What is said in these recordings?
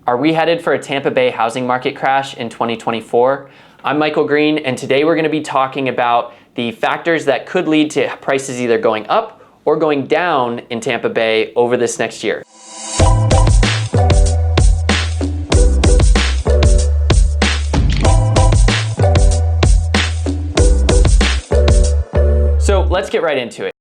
Are we headed for a Tampa Bay housing market crash in 2024? I'm Michael Green, and today we're going to be talking about the factors that could lead to prices either going up or going down in Tampa Bay over this next year. So let's get right into it.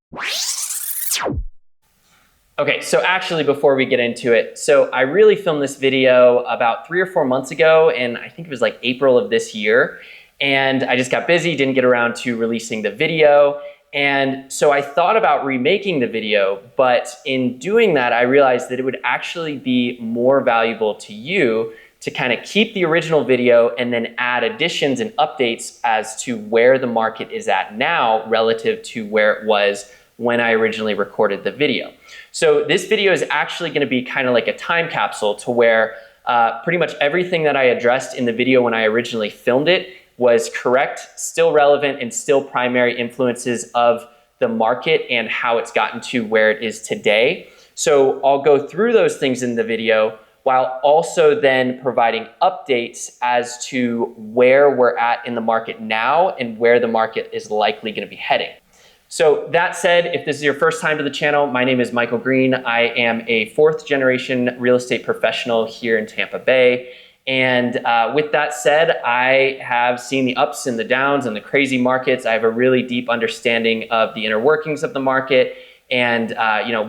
Okay, so actually before we get into it, so I really filmed this video about 3 or 4 months ago, and I think it was like April of this year, and I just got busy, didn't get around to releasing the video, and so I thought about remaking the video, but in doing that, I realized that it would actually be more valuable to you to kind of keep the original video and then add additions and updates as to where the market is at now relative to where it was when I originally recorded the video. So this video is actually going to be kind of like a time capsule to where pretty much everything that I addressed in the video when I originally filmed it was correct, still relevant, and still primary influences of the market and how it's gotten to where it is today. So I'll go through those things in the video while also then providing updates as to where we're at in the market now and where the market is likely going to be heading. So that said, if this is your first time to the channel, my name is Michael Green. I am a 4th generation real estate professional here in Tampa Bay. And with that said, I have seen the ups and the downs and the crazy markets. I have a really deep understanding of the inner workings of the market and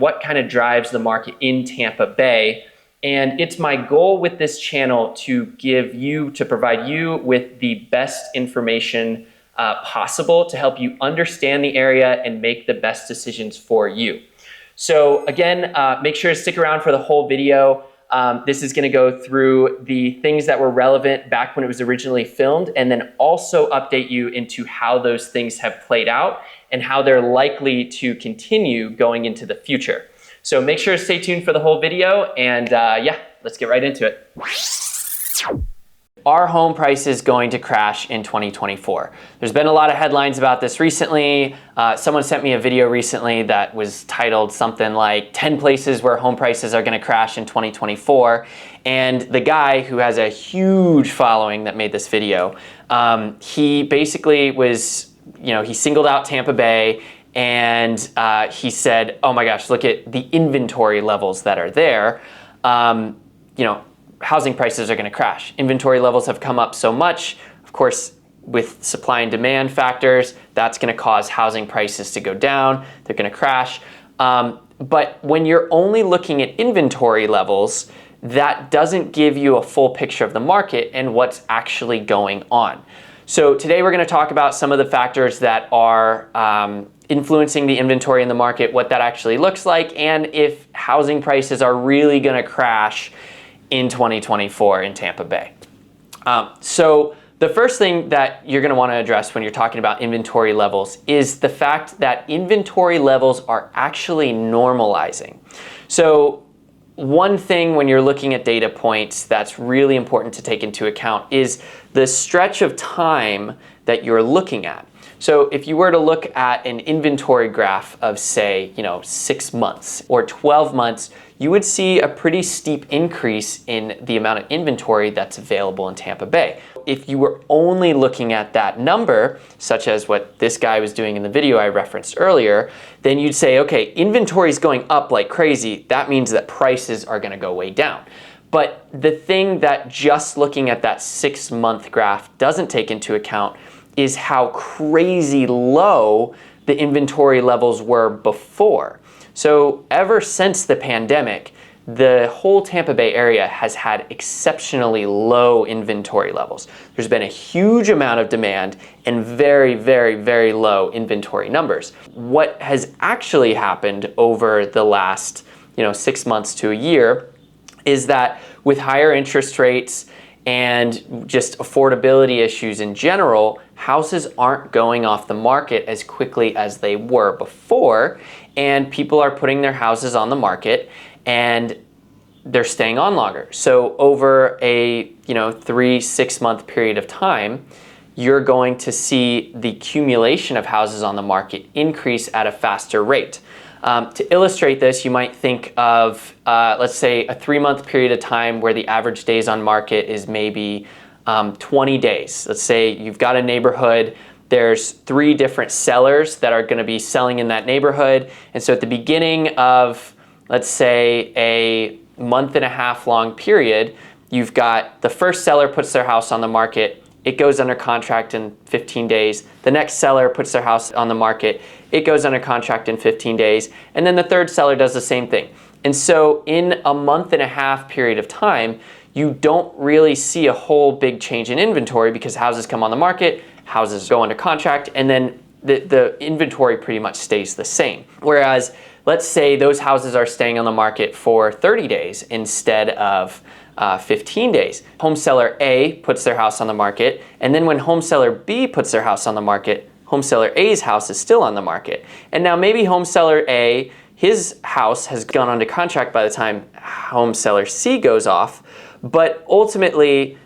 what kind of drives the market in Tampa Bay. And it's my goal with this channel to provide you with the best information possible to help you understand the area and make the best decisions for you. So again, make sure to stick around for the whole video. This is going to go through the things that were relevant back when it was originally filmed, and then also update you into how those things have played out and how they're likely to continue going into the future. So make sure to stay tuned for the whole video, and yeah, let's get right into it. Are home prices going to crash in 2024? There's been a lot of headlines about this recently. Someone sent me a video recently that was titled something like 10 places where home prices are going to crash in 2024. And the guy who has a huge following that made this video, he basically was, he singled out Tampa Bay and he said, oh my gosh, look at the inventory levels that are there. Housing prices are going to crash. Inventory levels have come up so much. Of course, with supply and demand factors, that's going to cause housing prices to go down. They're going to crash. But when you're only looking at inventory levels, that doesn't give you a full picture of the market and what's actually going on. So today we're going to talk about some of the factors that are influencing the inventory in the market, what that actually looks like, and if housing prices are really going to crash in 2024 in Tampa Bay. So the first thing that you're going to want to address when you're talking about inventory levels is the fact that inventory levels are actually normalizing. So one thing when you're looking at data points that's really important to take into account is the stretch of time that you're looking at. So if you were to look at an inventory graph of, say, 6 months or 12 months, you would see a pretty steep increase in the amount of inventory that's available in Tampa Bay. If you were only looking at that number, such as what this guy was doing in the video I referenced earlier, then you'd say, okay, inventory is going up like crazy. That means that prices are going to go way down. But the thing that just looking at that 6-month graph doesn't take into account is how crazy low the inventory levels were before. So ever since the pandemic, the whole Tampa Bay area has had exceptionally low inventory levels. There's been a huge amount of demand and very, very, very low inventory numbers. What has actually happened over the last 6 months to a year is that with higher interest rates and just affordability issues in general, houses aren't going off the market as quickly as they were before, and people are putting their houses on the market and they're staying on longer. So over a 3-6 month period of time, you're going to see the accumulation of houses on the market increase at a faster rate. To illustrate this, you might think of, let's say, a 3-month period of time where the average days on market is maybe 20 days. Let's say you've got a neighborhood, there's 3 different sellers that are going to be selling in that neighborhood. And so at the beginning of, let's say, a month-and-a-half long period, you've got the first seller puts their house on the market, it goes under contract in 15 days. The next seller puts their house on the market, it goes under contract in 15 days. And then the third seller does the same thing. And so in a month-and-a-half period of time, you don't really see a whole big change in inventory because houses come on the market, houses go under contract, and then the inventory pretty much stays the same. Whereas, let's say those houses are staying on the market for 30 days instead of 15 days. Home seller A puts their house on the market, and then when home seller B puts their house on the market, home seller A's house is still on the market. And now maybe home seller A, his house has gone under contract by the time home seller C goes off, but ultimately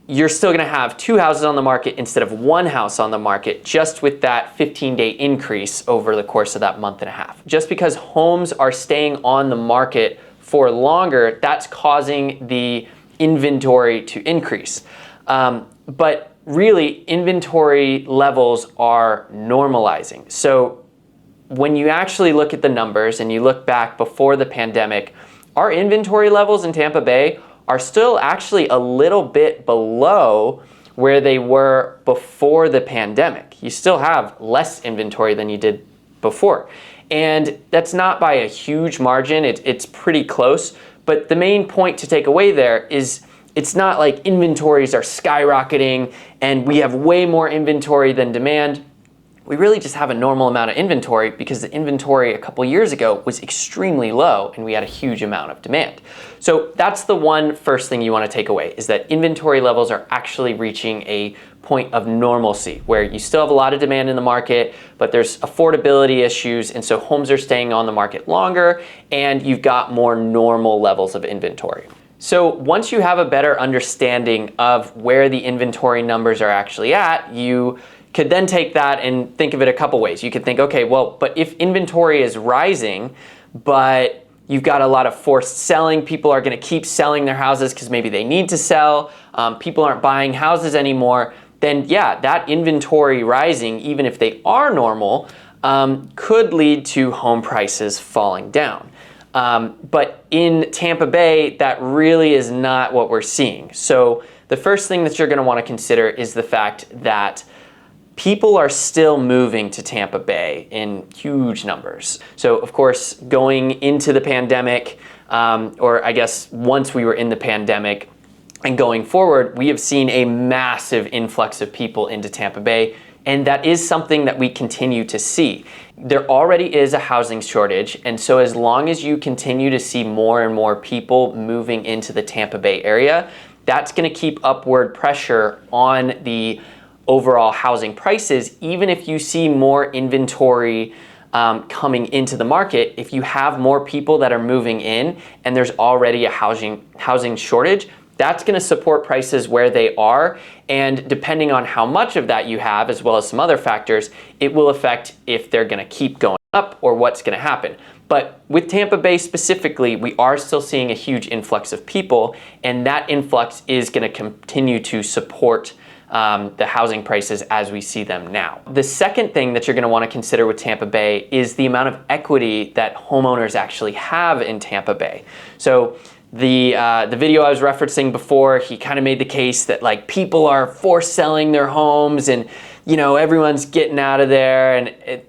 you're still going to have 2 houses on the market instead of 1 house on the market, just with that 15-day increase over the course of that month-and-a-half. Just because homes are staying on the market for longer, that's causing the inventory to increase. But really, inventory levels are normalizing. So when you actually look at the numbers and you look back before the pandemic, our inventory levels in Tampa Bay are still actually a little bit below where they were before the pandemic. You still have less inventory than you did before. And that's not by a huge margin, it's pretty close. But the main point to take away there is it's not like inventories are skyrocketing and we have way more inventory than demand. We really just have a normal amount of inventory because the inventory a couple years ago was extremely low and we had a huge amount of demand. So that's the one first thing you want to take away, is that inventory levels are actually reaching a point of normalcy where you still have a lot of demand in the market, but there's affordability issues, and so homes are staying on the market longer and you've got more normal levels of inventory. So once you have a better understanding of where the inventory numbers are actually at, you could then take that and think of it a couple ways. You could think, okay, well, but if inventory is rising, but you've got a lot of forced selling, people are going to keep selling their houses because maybe they need to sell, people aren't buying houses anymore, then yeah, that inventory rising, even if they are normal, could lead to home prices falling down. But in Tampa Bay, that really is not what we're seeing. So the first thing that you're going to want to consider is the fact that people are still moving to Tampa Bay in huge numbers. So of course, going into the pandemic, or I guess once we were in the pandemic and going forward, we have seen a massive influx of people into Tampa Bay, and that is something that we continue to see. There already is a housing shortage, and so as long as you continue to see more and more people moving into the Tampa Bay area, that's going to keep upward pressure on the overall housing prices. Even if you see more inventory coming into the market, if you have more people that are moving in and there's already a housing shortage, that's going to support prices where they are. And depending on how much of that you have, as well as some other factors, it will affect if they're going to keep going up or what's going to happen. But with Tampa Bay specifically, we are still seeing a huge influx of people, and that influx is going to continue to support the housing prices as we see them now. The second thing that you're going to want to consider with Tampa Bay is the amount of equity that homeowners actually have in Tampa Bay. So the video I was referencing before, he kind of made the case that like people are forced selling their homes and everyone's getting out of there, and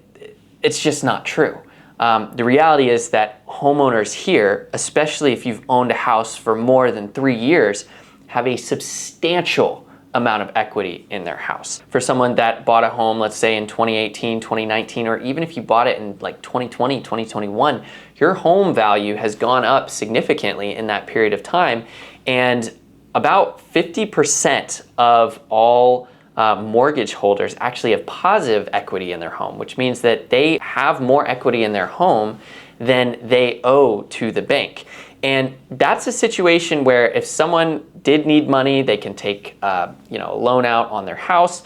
it's just not true. The reality is that homeowners here, especially if you've owned a house for more than 3 years, have a substantial amount of equity in their house. For someone that bought a home, let's say in 2018, 2019, or even if you bought it in like 2020, 2021, your home value has gone up significantly in that period of time. And about 50% of all mortgage holders actually have positive equity in their home, which means that they have more equity in their home than they owe to the bank. And that's a situation where if someone did need money, they can take a loan out on their house.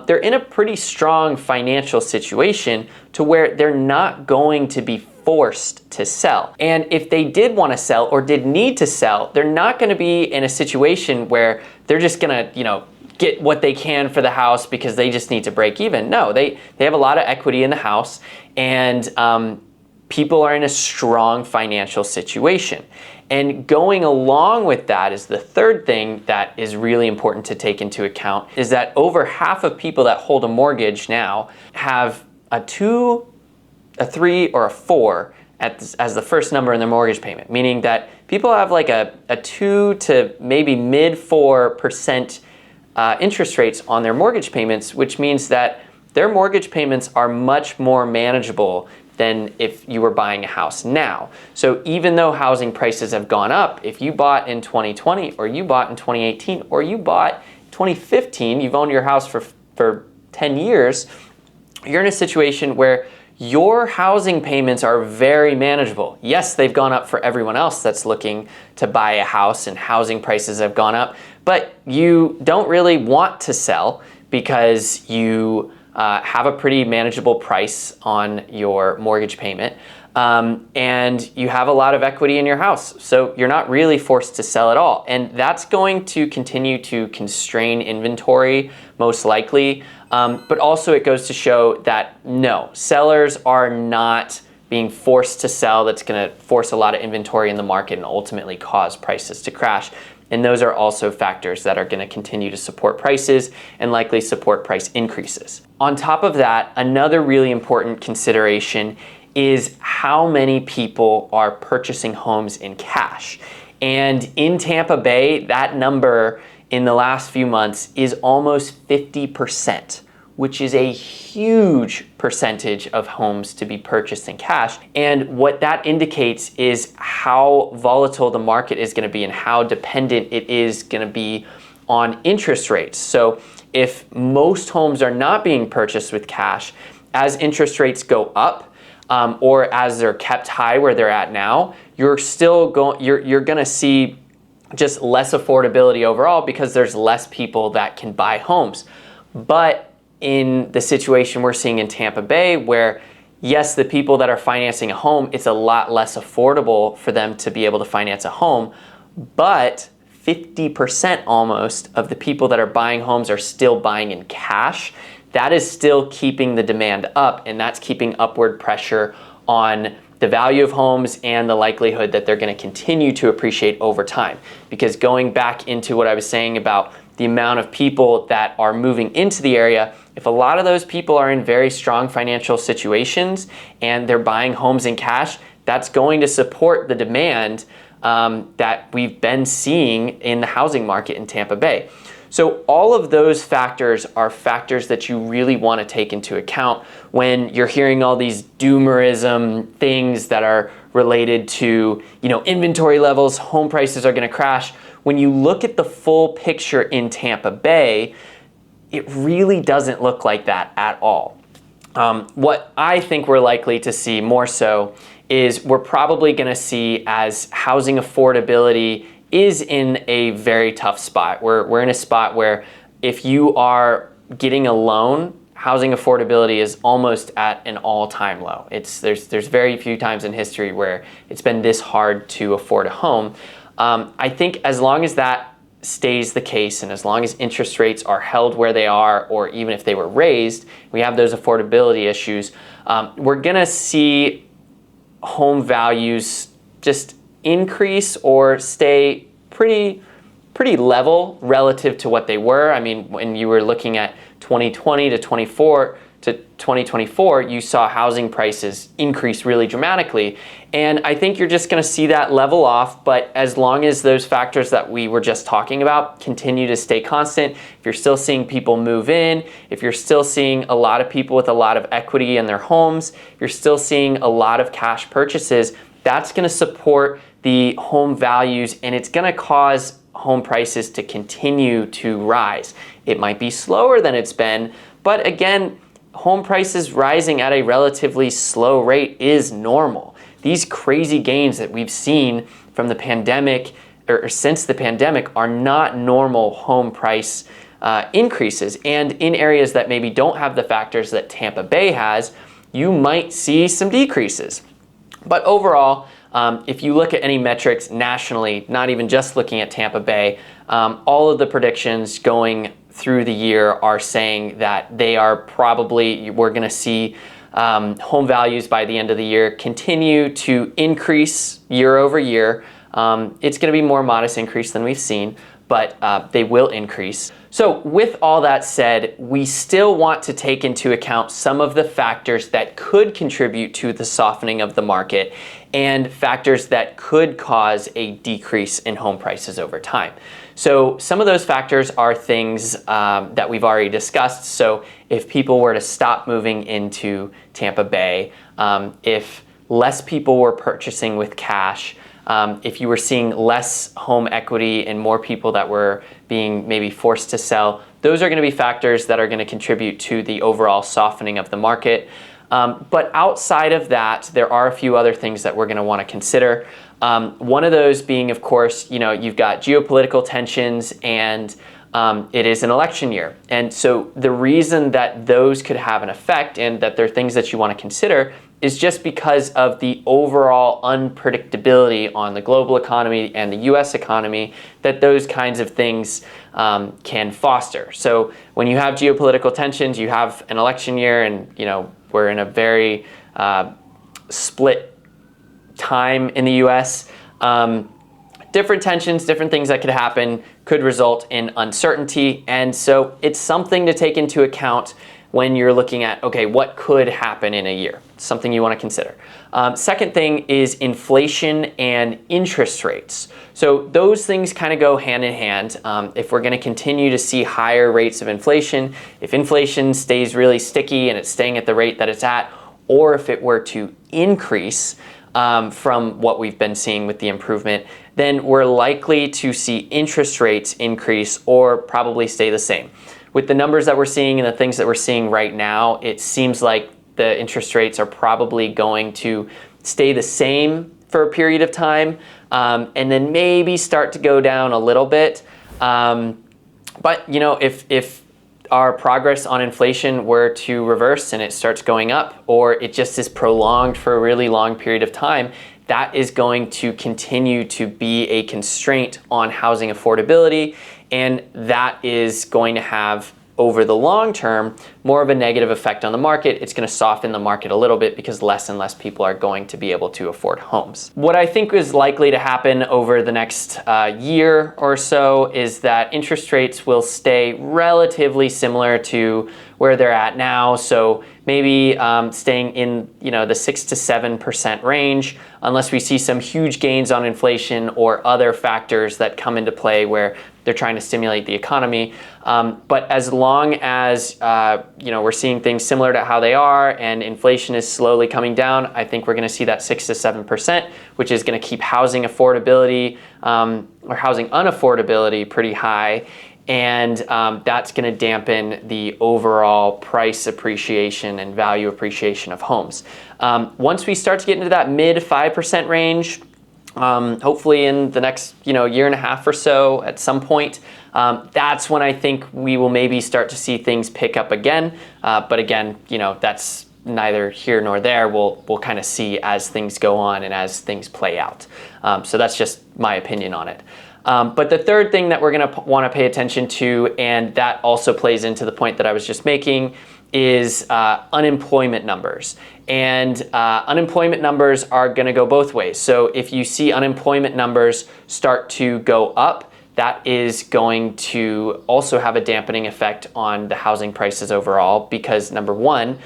They're in a pretty strong financial situation to where they're not going to be forced to sell. And if they did want to sell or did need to sell, they're not going to be in a situation where they're just going to, get what they can for the house because they just need to break even. No, they have a lot of equity in the house, and people are in a strong financial situation. And going along with that is the third thing that is really important to take into account, is that over half of people that hold a mortgage now have a 2, a 3, or a 4 as the first number in their mortgage payment, meaning that people have like a 2 to maybe mid 4% interest rates on their mortgage payments, which means that their mortgage payments are much more manageable than if you were buying a house now. So even though housing prices have gone up, if you bought in 2020 or you bought in 2018 or you bought 2015, you've owned your house for 10 years, you're in a situation where your housing payments are very manageable. Yes, they've gone up for everyone else that's looking to buy a house, and housing prices have gone up, but you don't really want to sell because you have a pretty manageable price on your mortgage payment, and you have a lot of equity in your house. So you're not really forced to sell at all. And that's going to continue to constrain inventory, most likely. But also it goes to show that no, sellers are not being forced to sell. That's going to force a lot of inventory in the market and ultimately cause prices to crash. And those are also factors that are going to continue to support prices and likely support price increases. On top of that, another really important consideration is how many people are purchasing homes in cash. And in Tampa Bay, that number in the last few months is almost 50%, which is a huge percentage of homes to be purchased in cash. And what that indicates is how volatile the market is going to be and how dependent it is going to be on interest rates. So if most homes are not being purchased with cash, as interest rates go up, or as they're kept high where they're at now, you're going to see just less affordability overall because there's less people that can buy homes. But in the situation we're seeing in Tampa Bay, where yes, the people that are financing a home, it's a lot less affordable for them to be able to finance a home, but 50% almost of the people that are buying homes are still buying in cash. That is still keeping the demand up, and that's keeping upward pressure on the value of homes and the likelihood that they're going to continue to appreciate over time. Because going back into what I was saying about the amount of people that are moving into the area, if a lot of those people are in very strong financial situations and they're buying homes in cash, that's going to support the demand that we've been seeing in the housing market in Tampa Bay. So all of those factors are factors that you really want to take into account when you're hearing all these doomerism things that are related to, inventory levels, home prices are going to crash. When you look at the full picture in Tampa Bay, it really doesn't look like that at all. What I think we're likely to see more so is we're probably going to see, as housing affordability is in a very tough spot. We're in a spot where if you are getting a loan, housing affordability is almost at an all-time low. There's very few times in history where it's been this hard to afford a home. I think as long as that stays the case, and as long as interest rates are held where they are, or even if they were raised, we have those affordability issues, we're gonna see home values just increase or stay pretty level relative to what they were. I mean, when you were looking at 2020 to 2024, you saw housing prices increase really dramatically. And I think you're just going to see that level off. But as long as those factors that we were just talking about continue to stay constant, if you're still seeing people move in, if you're still seeing a lot of people with a lot of equity in their homes, if you're still seeing a lot of cash purchases, that's going to support the home values, and it's going to cause home prices to continue to rise. It might be slower than it's been, but again, home prices rising at a relatively slow rate is normal. These crazy gains that we've seen from the pandemic or since the pandemic are not normal home price increases. And in areas that maybe don't have the factors that Tampa Bay has, you might see some decreases. But overall, if you look at any metrics nationally, not even just looking at Tampa Bay, all of the predictions going through the year are saying that we're going to see home values by the end of the year continue to increase year over year. It's going to be more modest increase than we've seen, but they will increase. So with all that said, we still want to take into account some of the factors that could contribute to the softening of the market and factors that could cause a decrease in home prices over time. So some of those factors are things that we've already discussed. So if people were to stop moving into Tampa Bay, if less people were purchasing with cash, if you were seeing less home equity and more people that were being maybe forced to sell, those are going to be factors that are going to contribute to the overall softening of the market. But outside of that, there are a few other things that we're going to want to consider. One of those being, of course, you've got geopolitical tensions and it is an election year. And so the reason that those could have an effect and that they're things that you want to consider is just because of the overall unpredictability on the global economy and the US economy that those kinds of things can foster. So when you have geopolitical tensions, you have an election year, and we're in a very split time in the US. Different tensions, different things that could happen could result in uncertainty. And so it's something to take into account when you're looking at, okay, what could happen in a year? Something you want to consider. Second thing is inflation and interest rates. So those things kind of go hand in hand. If we're going to continue to see higher rates of inflation, if inflation stays really sticky and it's staying at the rate that it's at, or if it were to increase from what we've been seeing with the improvement, then we're likely to see interest rates increase or probably stay the same. With the numbers that we're seeing and the things that we're seeing right now, it seems like the interest rates are probably going to stay the same for a period of time, and then maybe start to go down a little bit. But if our progress on inflation were to reverse and it starts going up, or it just is prolonged for a really long period of time, that is going to continue to be a constraint on housing affordability, and that is going to have, over the long term, more of a negative effect on the market. It's going to soften the market a little bit because less and less people are going to be able to afford homes. What I think is likely to happen over the next year or so is that interest rates will stay relatively similar to where they're at now. So maybe staying in the 6 to 7% range, unless we see some huge gains on inflation or other factors that come into play where they're trying to stimulate the economy. But as long as we're seeing things similar to how they are and inflation is slowly coming down, I think we're going to see that 6 to 7%, which is going to keep housing affordability or housing unaffordability pretty high. And that's going to dampen the overall price appreciation and value appreciation of homes. Once we start to get into that mid 5% range, hopefully in the next year and a half or so at some point, that's when I think we will maybe start to see things pick up again. But again, that's neither here nor there. We'll kind of see as things go on and as things play out. So that's just my opinion on it. But the third thing that we're going to want to pay attention to, and that also plays into the point that I was just making, is unemployment numbers. And unemployment numbers are going to go both ways. So if you see unemployment numbers start to go up, that is going to also have a dampening effect on the housing prices overall, because number one,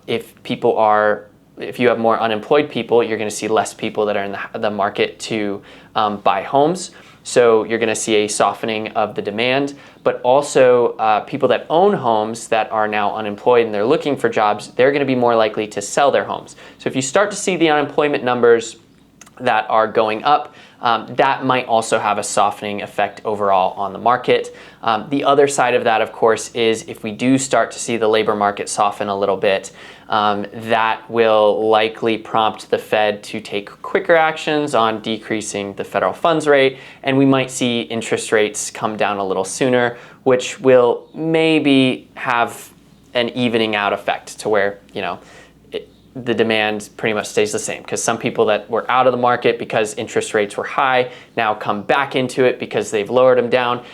if you have more unemployed people, you're going to see less people that are in the market to buy homes. So you're going to see a softening of the demand, but also people that own homes that are now unemployed and they're looking for jobs, they're going to be more likely to sell their homes. So if you start to see the unemployment numbers that are going up, that might also have a softening effect overall on the market. The other side of that, of course, is if we do start to see the labor market soften a little bit, that will likely prompt the Fed to take quicker actions on decreasing the federal funds rate, and we might see interest rates come down a little sooner, which will maybe have an evening out effect to where, the demand pretty much stays the same, because some people that were out of the market because interest rates were high now come back into it because they've lowered them down.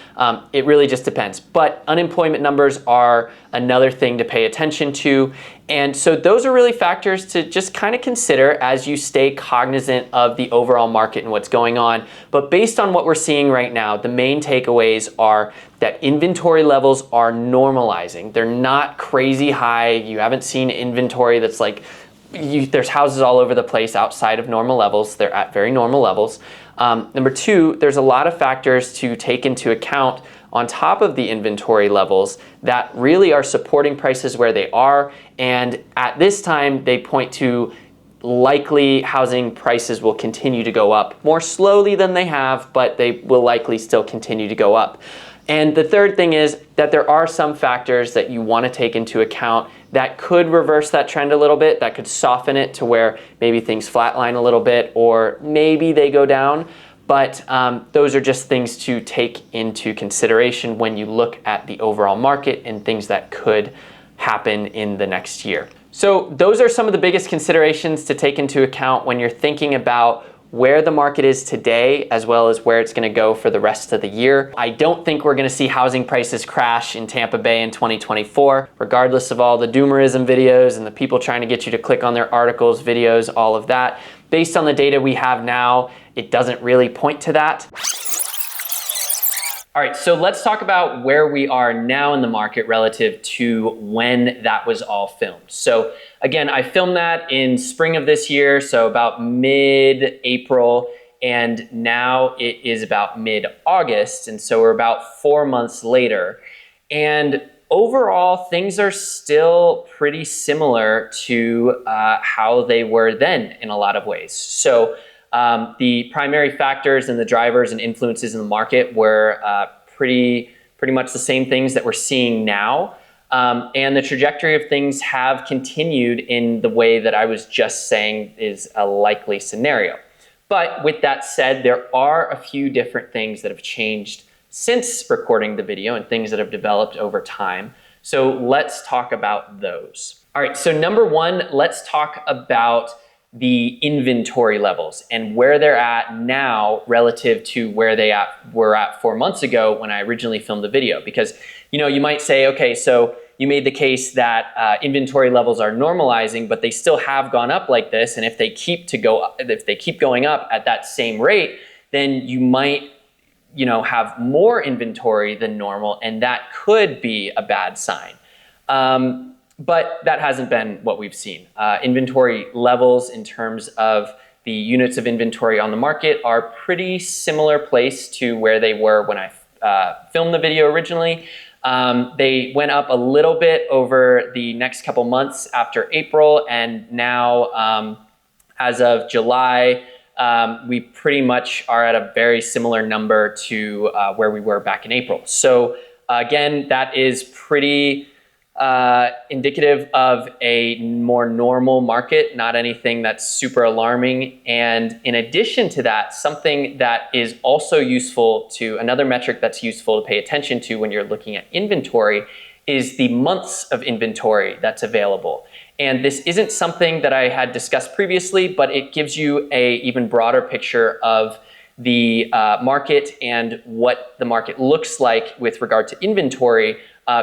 It really just depends. But unemployment numbers are another thing to pay attention to. And so those are really factors to just kind of consider as you stay cognizant of the overall market and what's going on. But based on what we're seeing right now, the main takeaways are that inventory levels are normalizing. They're not crazy high. You haven't seen inventory that's like, there's houses all over the place outside of normal levels. They're at very normal levels. Number two, there's a lot of factors to take into account on top of the inventory levels that really are supporting prices where they are. And at this time, they point to likely housing prices will continue to go up more slowly than they have, but they will likely still continue to go up. And the third thing is that there are some factors that you want to take into account that could reverse that trend a little bit, that could soften it to where maybe things flatline a little bit, or maybe they go down. But those are just things to take into consideration when you look at the overall market and things that could happen in the next year. So those are some of the biggest considerations to take into account when you're thinking about where the market is today, as well as where it's going to go for the rest of the year. I don't think we're going to see housing prices crash in Tampa Bay in 2024, regardless of all the doomerism videos and the people trying to get you to click on their articles, videos, all of that. Based on the data we have now, it doesn't really point to that. All right, so let's talk about where we are now in the market relative to when that was all filmed. So again, I filmed that in spring of this year, so about mid-April, and now it is about mid-August, and so we're about 4 months later. And overall, things are still pretty similar to how they were then in a lot of ways. So the primary factors and the drivers and influences in the market were pretty much the same things that we're seeing now. And the trajectory of things have continued in the way that I was just saying is a likely scenario. But with that said, there are a few different things that have changed since recording the video and things that have developed over time. So let's talk about those. All right, so number one, let's talk about the inventory levels and where they're at now relative to where they were at 4 months ago when I originally filmed the video. Because you might say, okay, so you made the case that inventory levels are normalizing, but they still have gone up like this. And if they keep going up at that same rate, then you might have more inventory than normal, and that could be a bad sign. But that hasn't been what we've seen. Inventory levels in terms of the units of inventory on the market are pretty similar place to where they were when I filmed the video originally. They went up a little bit over the next couple months after April, and now as of July, we pretty much are at a very similar number to where we were back in April. So again, that is pretty indicative of a more normal market, not anything that's super alarming. And in addition to that, something that is also useful to, another metric that's useful to pay attention to when you're looking at inventory is the months of inventory that's available. And this isn't something that I had discussed previously, but it gives you a even broader picture of the market and what the market looks like with regard to inventory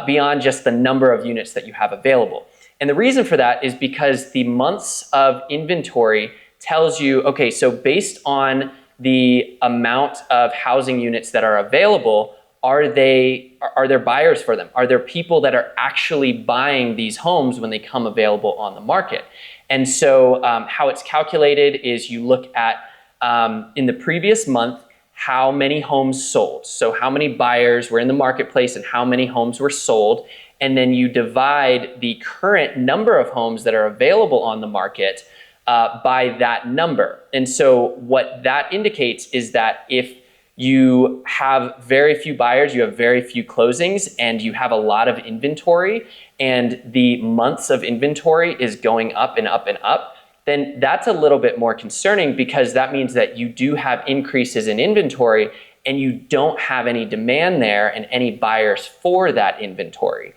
beyond just the number of units that you have available. And the reason for that is because the months of inventory tells you, okay, so based on the amount of housing units that are available, are there buyers for them? Are there people that are actually buying these homes when they come available on the market? And so how it's calculated is you look at in the previous month, how many homes sold. So how many buyers were in the marketplace and how many homes were sold. And then you divide the current number of homes that are available on the market by that number. And so what that indicates is that if you have very few buyers, you have very few closings, and you have a lot of inventory, and the months of inventory is going up and up and up, then that's a little bit more concerning, because that means that you do have increases in inventory and you don't have any demand there and any buyers for that inventory.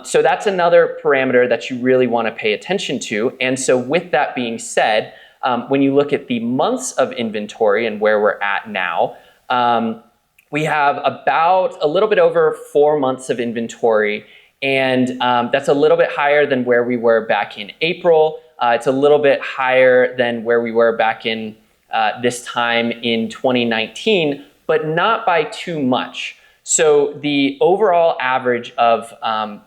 So that's another parameter that you really want to pay attention to. And so with that being said, when you look at the months of inventory and where we're at now, we have about a little bit over 4 months of inventory, and that's a little bit higher than where we were back in April. It's a little bit higher than where we were back in this time in 2019, but not by too much. So the overall average of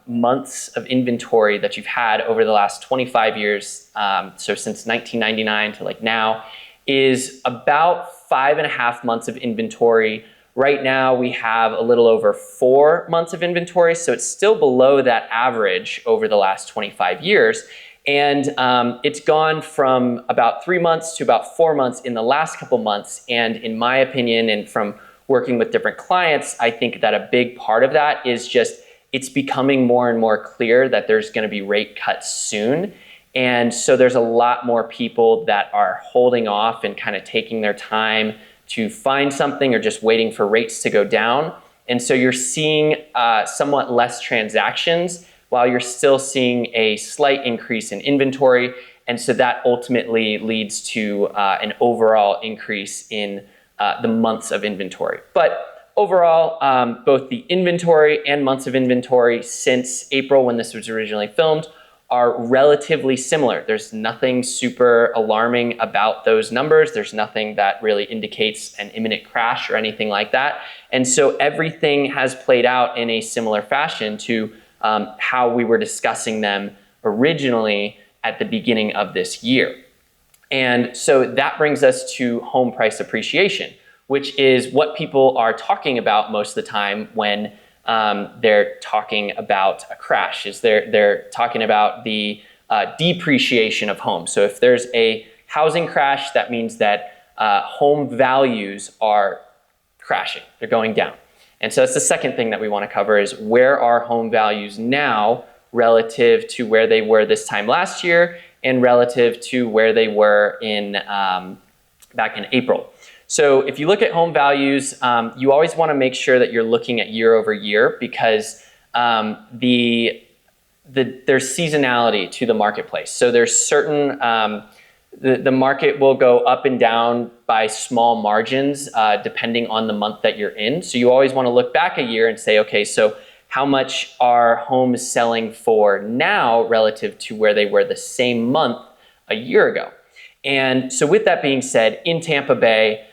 months of inventory that you've had over the last 25 years, so since 1999 to like now, is about 5.5 months of inventory. Right now we have a little over 4 months of inventory, so it's still below that average over the last 25 years. And it's gone from about 3 months to about 4 months in the last couple months. And in my opinion, and from working with different clients, I think that a big part of that is just it's becoming more and more clear that there's going to be rate cuts soon. And so there's a lot more people that are holding off and kind of taking their time to find something or just waiting for rates to go down. And so you're seeing somewhat less transactions while you're still seeing a slight increase in inventory. And so that ultimately leads to an overall increase in the months of inventory. But overall, both the inventory and months of inventory since April, when this was originally filmed, are relatively similar. There's nothing super alarming about those numbers. There's nothing that really indicates an imminent crash or anything like that. And so everything has played out in a similar fashion to how we were discussing them originally at the beginning of this year. And so that brings us to home price appreciation, which is what people are talking about most of the time when they're talking about a crash. Is they're talking about the depreciation of homes. So if there's a housing crash, that means that home values are crashing, they're going down. And so that's the second thing that we want to cover is where are home values now relative to where they were this time last year and relative to where they were in back in April. So if you look at home values, you always want to make sure that you're looking at year over year because there's seasonality to the marketplace. So there's certain, the market will go up and down by small margins depending on the month that you're in. So you always want to look back a year and say, okay, so how much are homes selling for now relative to where they were the same month a year ago? And so with that being said, in Tampa Bay,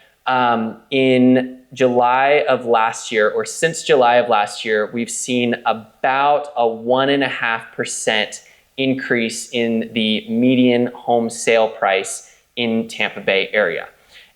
in July of last year, or since July of last year, we've seen about a 1.5% increase in the median home sale price in Tampa Bay area.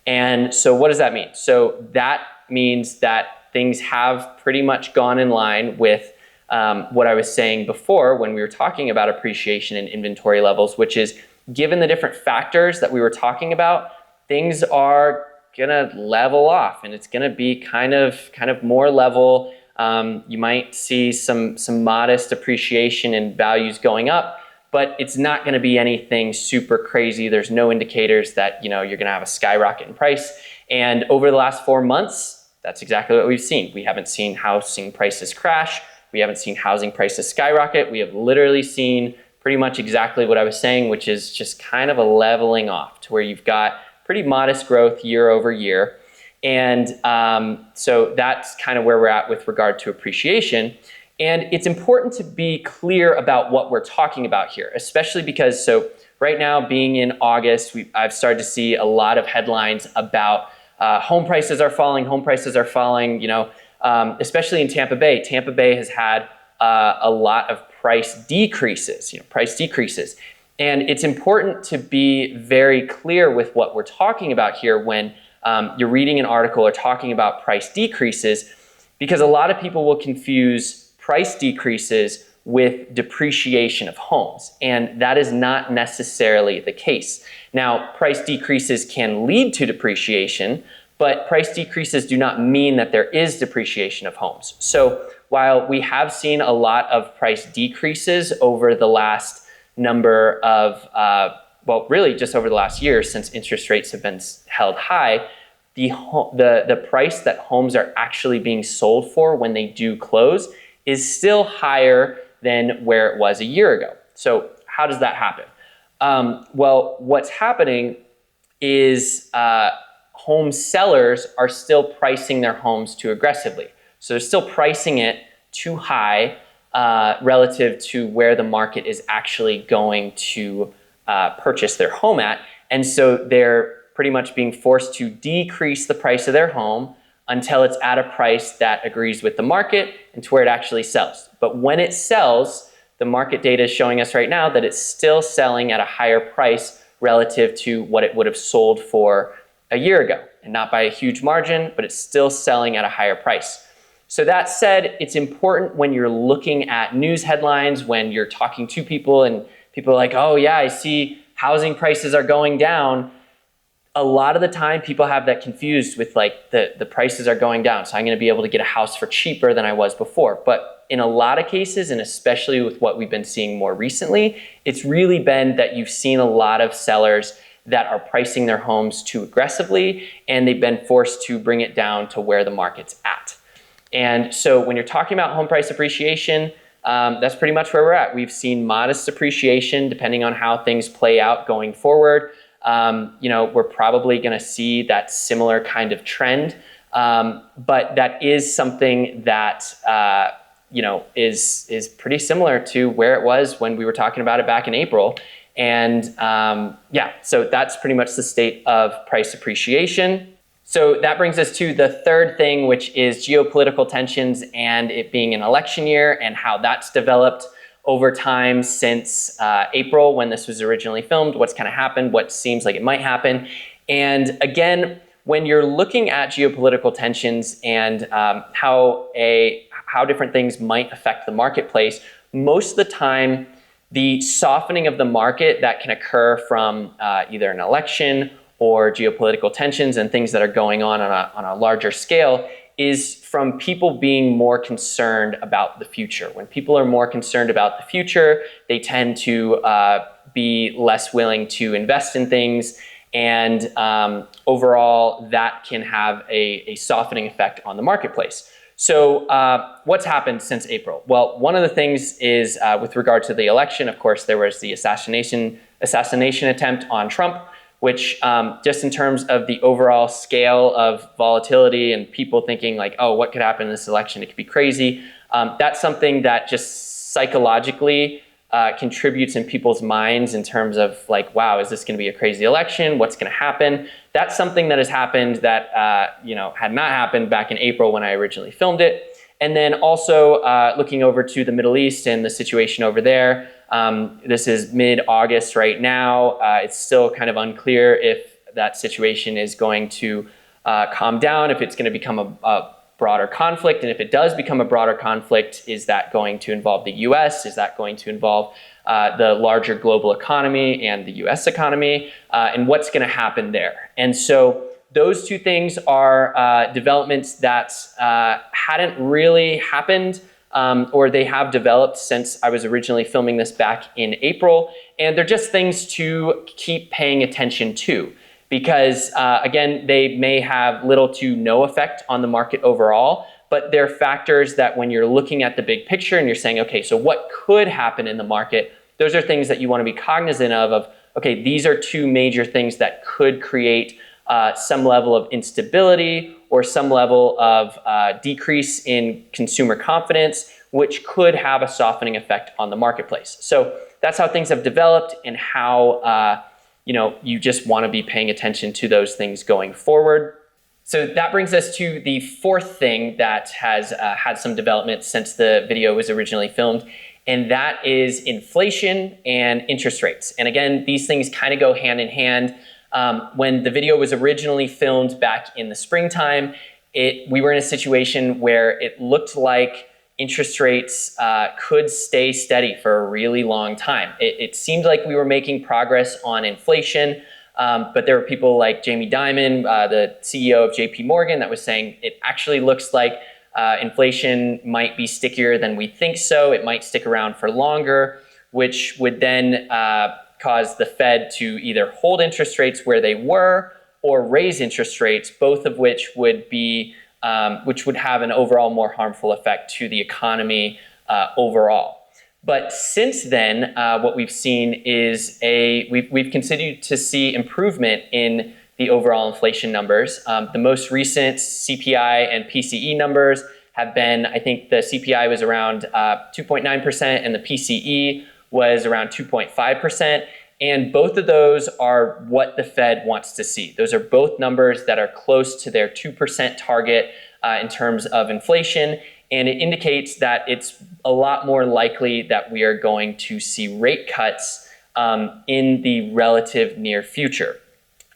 And so what does that mean? So that means that things have pretty much gone in line with what I was saying before when we were talking about appreciation and inventory levels, which is given the different factors that we were talking about, things are gonna level off and it's gonna be kind of more level. You might see some modest appreciation in values going up, but it's not gonna be anything super crazy. There's no indicators that you're gonna have a skyrocket in price. And over the last 4 months, that's exactly what we've seen. We haven't seen housing prices crash. We haven't seen housing prices skyrocket. We have literally seen pretty much exactly what I was saying, which is just kind of a leveling off to where you've got pretty modest growth year over year. And so that's kind of where we're at with regard to appreciation. And it's important to be clear about what we're talking about here, especially because, so right now being in August, I've started to see a lot of headlines about home prices are falling, especially in Tampa Bay. Tampa Bay has had a lot of price decreases. And it's important to be very clear with what we're talking about here when you're reading an article or talking about price decreases, because a lot of people will confuse price decreases with depreciation of homes, and that is not necessarily the case. Now, price decreases can lead to depreciation, but price decreases do not mean that there is depreciation of homes. So while we have seen a lot of price decreases over the last number of, really just over the last year since interest rates have been held high, the price that homes are actually being sold for when they do close is still higher than where it was a year ago. So how does that happen? Well, what's happening is home sellers are still pricing their homes too aggressively. So they're still pricing it too high relative to where the market is actually going to purchase their home at. And so they're pretty much being forced to decrease the price of their home until it's at a price that agrees with the market and to where it actually sells. But when it sells, the market data is showing us right now that it's still selling at a higher price relative to what it would have sold for a year ago. And not by a huge margin, but it's still selling at a higher price. So that said, it's important when you're looking at news headlines, when you're talking to people and people are like, oh yeah, I see housing prices are going down. A lot of the time people have that confused with like the prices are going down, so I'm gonna be able to get a house for cheaper than I was before. But in a lot of cases, and especially with what we've been seeing more recently, it's really been that you've seen a lot of sellers that are pricing their homes too aggressively, and they've been forced to bring it down to where the market's at. And so when you're talking about home price appreciation, that's pretty much where we're at. We've seen modest appreciation depending on how things play out going forward. We're probably going to see that similar kind of trend, but that is something that is pretty similar to where it was when we were talking about it back in April. And so that's pretty much the state of price appreciation. So that brings us to the third thing, which is geopolitical tensions and it being an election year and how that's developed over time since April when this was originally filmed, what's kind of happened, what seems like it might happen. And again, when you're looking at geopolitical tensions and how different things might affect the marketplace, most of the time, the softening of the market that can occur from either an election or geopolitical tensions and things that are going on a larger scale is from people being more concerned about the future. When people are more concerned about the future, they tend to be less willing to invest in things, and overall that can have a softening effect on the marketplace. So what's happened since April? Well, one of the things is with regard to the election, of course, there was the assassination attempt on Trump, which just in terms of the overall scale of volatility and people thinking like, oh, what could happen in this election? It could be crazy. That's something that just psychologically contributes in people's minds in terms of like, wow, is this going to be a crazy election? What's going to happen? That's something that has happened that had not happened back in April when I originally filmed it. And then also looking over to the Middle East and the situation over there. This is mid-August right now. It's still kind of unclear if that situation is going to calm down, if it's going to become a broader conflict. And if it does become a broader conflict, is that going to involve the US? Is that going to involve the larger global economy and the US economy? And what's going to happen there? And so those two things are developments that hadn't really happened, or they have developed since I was originally filming this back in April. And they're just things to keep paying attention to because, again, they may have little to no effect on the market overall, but they're factors that when you're looking at the big picture and you're saying, okay, so what could happen in the market? Those are things that you want to be cognizant of, okay, these are two major things that could create some level of instability or some level of decrease in consumer confidence, which could have a softening effect on the marketplace. So that's how things have developed and how you just want to be paying attention to those things going forward. So that brings us to the fourth thing that has had some development since the video was originally filmed, and that is inflation and interest rates. And again, these things kind of go hand in hand. When the video was originally filmed back in the springtime, we were in a situation where it looked like interest rates could stay steady for a really long time. It seemed like we were making progress on inflation, but there were people like Jamie Dimon, the CEO of JP Morgan, that was saying it actually looks like inflation might be stickier than we think so. It might stick around for longer, which would then cause the Fed to either hold interest rates where they were or raise interest rates, both of which would have an overall more harmful effect to the economy overall. But since then, what we've seen is we've continued to see improvement in the overall inflation numbers. The most recent CPI and PCE numbers have been, I think the CPI was around 2.9% and the PCE was around 2.5%. And both of those are what the Fed wants to see. Those are both numbers that are close to their 2% target in terms of inflation. And it indicates that it's a lot more likely that we are going to see rate cuts in the relative near future.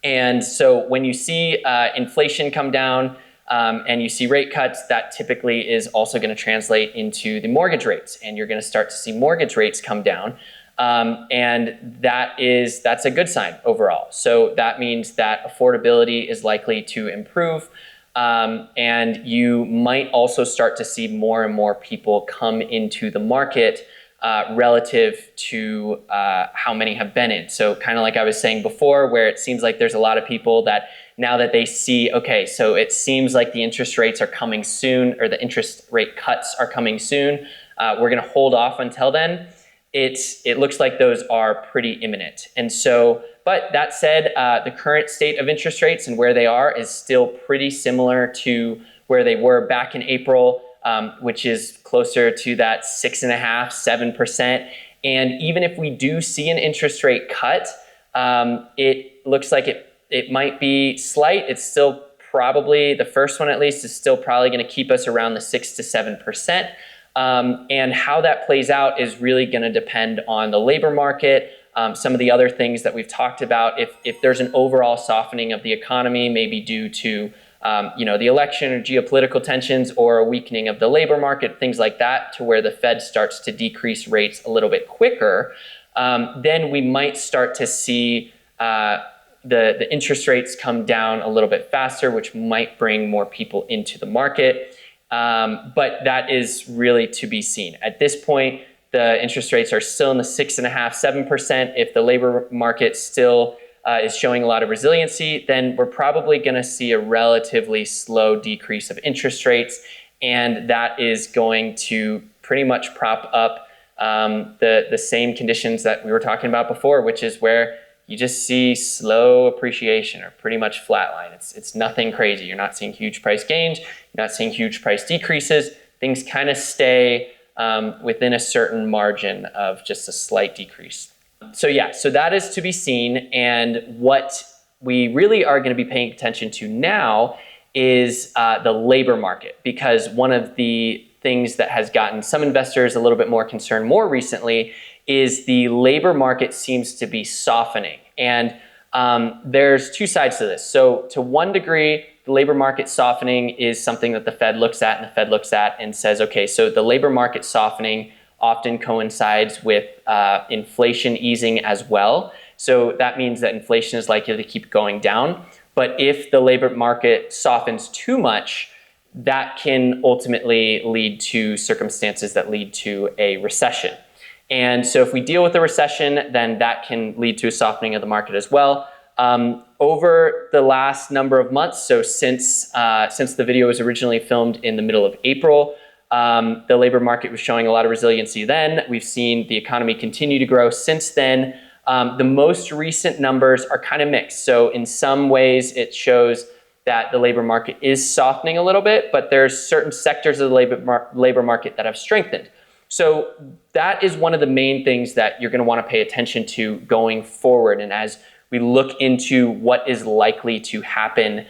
And so when you see inflation come down and you see rate cuts, that typically is also going to translate into the mortgage rates. And you're going to start to see mortgage rates come down. And that's a good sign overall. So that means that affordability is likely to improve. And you might also start to see more and more people come into the market relative to how many have been in. So kind of like I was saying before, where it seems like there's a lot of people that now that they see, okay, so it seems like the interest rates are coming soon, or the interest rate cuts are coming soon. We're going to hold off until then. It looks like those are pretty imminent. And so, but that said, the current state of interest rates and where they are is still pretty similar to where they were back in April, which is closer to that 6.5%, 7%. And even if we do see an interest rate cut, it looks like it might be slight. It's still probably, the first one at least, is still probably going to keep us around the 6 to 7%. And how that plays out is really going to depend on the labor market, some of the other things that we've talked about. If there's an overall softening of the economy, maybe due to the election or geopolitical tensions, or a weakening of the labor market, things like that, to where the Fed starts to decrease rates a little bit quicker, then we might start to see the interest rates come down a little bit faster, which might bring more people into the market. But that is really to be seen. At this point, the interest rates are still in the 6.5%, 7%. If the labor market still is showing a lot of resiliency, then we're probably going to see a relatively slow decrease of interest rates. And that is going to pretty much prop up the same conditions that we were talking about before, which is where you just see slow appreciation or pretty much flatline. It's nothing crazy. You're not seeing huge price gains. You're not seeing huge price decreases. Things kind of stay within a certain margin of just a slight decrease. So yeah, so that is to be seen. And what we really are going to be paying attention to now is the labor market, because one of the things that has gotten some investors a little bit more concerned more recently is the labor market seems to be softening. And there's two sides to this. So to one degree, the labor market softening is something that the Fed looks at, and the Fed looks at and says, okay, so the labor market softening often coincides with inflation easing as well. So that means that inflation is likely to keep going down. But if the labor market softens too much, that can ultimately lead to circumstances that lead to a recession. And so if we deal with a recession, then that can lead to a softening of the market as well. Over the last number of months, so since the video was originally filmed in the middle of April, the labor market was showing a lot of resiliency then. We've seen the economy continue to grow since then. The most recent numbers are kind of mixed. So in some ways, it shows that the labor market is softening a little bit, but there's certain sectors of the labor market that have strengthened. So that is one of the main things that you're going to want to pay attention to going forward. And as we look into what is likely to happen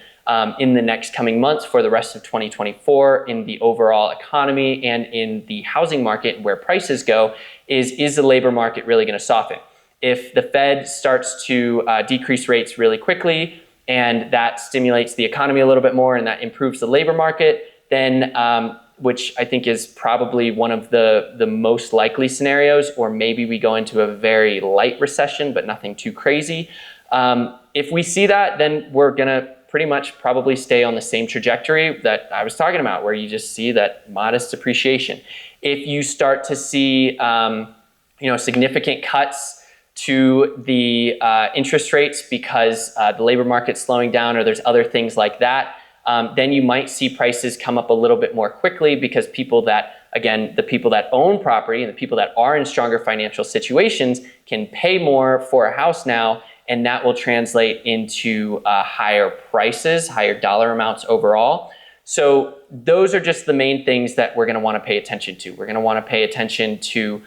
in the next coming months for the rest of 2024 in the overall economy and in the housing market where prices go, is the labor market really going to soften? If the Fed starts to decrease rates really quickly, and that stimulates the economy a little bit more and that improves the labor market, then which I think is probably one of the most likely scenarios, or maybe we go into a very light recession, but nothing too crazy. If we see that, then we're gonna pretty much probably stay on the same trajectory that I was talking about, where you just see that modest appreciation. If you start to see significant cuts to the interest rates because the labor market's slowing down, or there's other things like that, then you might see prices come up a little bit more quickly, because people that again, the people that own property and the people that are in stronger financial situations can pay more for a house now, and that will translate into higher prices, higher dollar amounts overall. So those are just the main things that we're going to want to pay attention to. We're going to want to pay attention to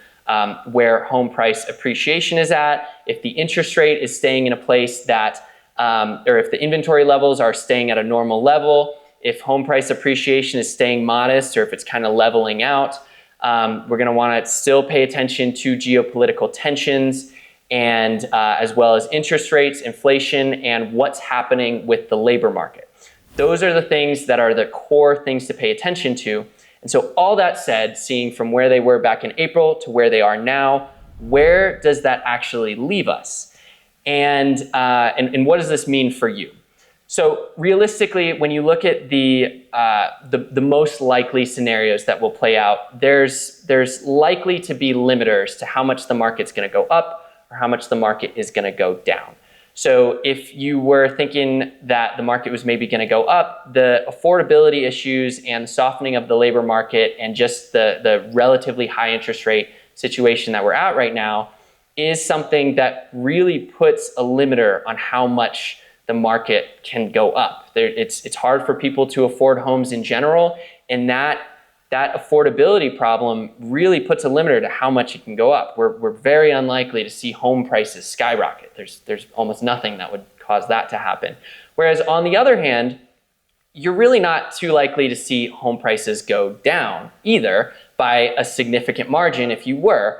where home price appreciation is at, if the interest rate is staying in a place that, or if the inventory levels are staying at a normal level, if home price appreciation is staying modest, or if it's kind of leveling out. We're going to want to still pay attention to geopolitical tensions, and as well as interest rates, inflation, and what's happening with the labor market. Those are the things that are the core things to pay attention to. And so all that said, seeing from where they were back in April to where they are now, where does that actually leave us? And what does this mean for you? So realistically, when you look at the most likely scenarios that will play out, there's likely to be limiters to how much the market's going to go up or how much the market is going to go down. So if you were thinking that the market was maybe going to go up, the affordability issues and softening of the labor market and just the relatively high interest rate situation that we're at right now is something that really puts a limiter on how much the market can go up. It's hard for people to afford homes in general, and that affordability problem really puts a limiter to how much it can go up. We're very unlikely to see home prices skyrocket. There's almost nothing that would cause that to happen. Whereas on the other hand, you're really not too likely to see home prices go down either by a significant margin if you were.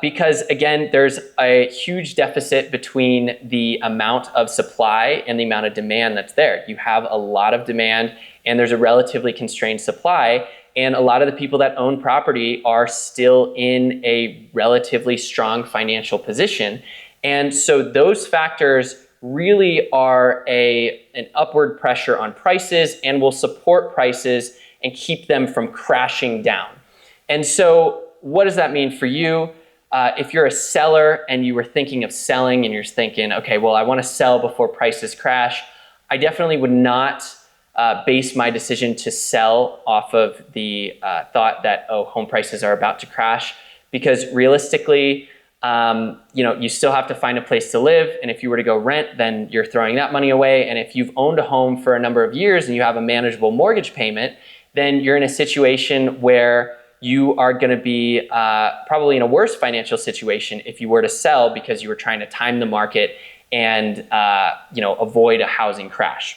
Because again, there's a huge deficit between the amount of supply and the amount of demand that's there. You have a lot of demand and there's a relatively constrained supply, and a lot of the people that own property are still in a relatively strong financial position. And so those factors really are an upward pressure on prices and will support prices and keep them from crashing down. And so what does that mean for you? If you're a seller and you were thinking of selling and you're thinking, okay, well, I want to sell before prices crash, I definitely would not base my decision to sell off of the thought that, oh, home prices are about to crash, because realistically, you still have to find a place to live. And if you were to go rent, then you're throwing that money away. And if you've owned a home for a number of years and you have a manageable mortgage payment, then you're in a situation where you are going to be probably in a worse financial situation if you were to sell because you were trying to time the market and avoid a housing crash.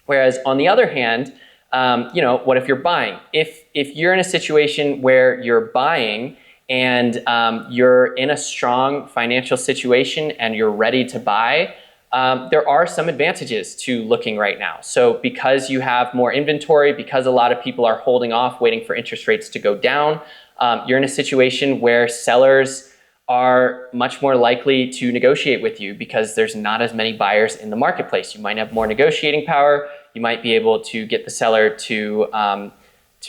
Whereas on the other hand, what if you're buying? If you're in a situation where you're buying and you're in a strong financial situation and you're ready to buy, there are some advantages to looking right now. So because you have more inventory, because a lot of people are holding off waiting for interest rates to go down, you're in a situation where sellers are much more likely to negotiate with you because there's not as many buyers in the marketplace. You might have more negotiating power. You might be able to get the seller to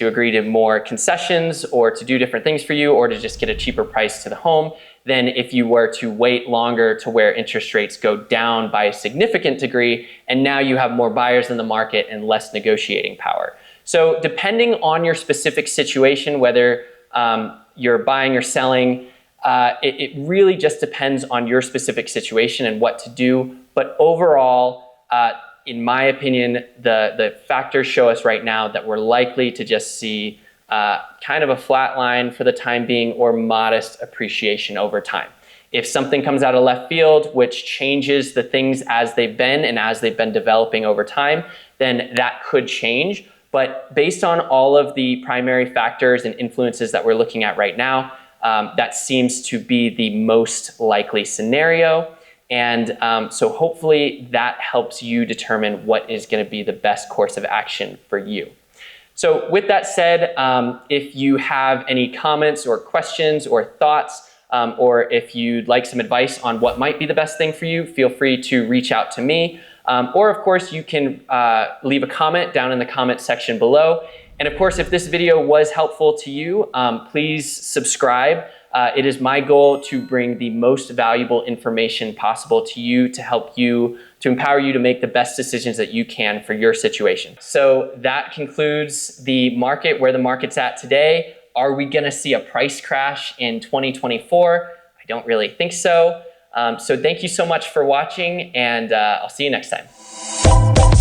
agree to more concessions or to do different things for you, or to just get a cheaper price to the home than if you were to wait longer to where interest rates go down by a significant degree, and now you have more buyers in the market and less negotiating power. So depending on your specific situation, whether you're buying or selling, it really just depends on your specific situation and what to do. But overall, in my opinion, the factors show us right now that we're likely to just see kind of a flat line for the time being, or modest appreciation over time. If something comes out of left field, which changes the things as they've been and as they've been developing over time, then that could change. But based on all of the primary factors and influences that we're looking at right now, that seems to be the most likely scenario. And so hopefully that helps you determine what is going to be the best course of action for you. So with that said, if you have any comments or questions or thoughts, or if you'd like some advice on what might be the best thing for you, feel free to reach out to me. Or of course, you can leave a comment down in the comment section below. And of course, if this video was helpful to you, please subscribe. It is my goal to bring the most valuable information possible to you, to help you, to empower you to make the best decisions that you can for your situation. So that concludes the market, where the market's at today. Are we going to see a price crash in 2024? I don't really think so. So thank you so much for watching, and I'll see you next time.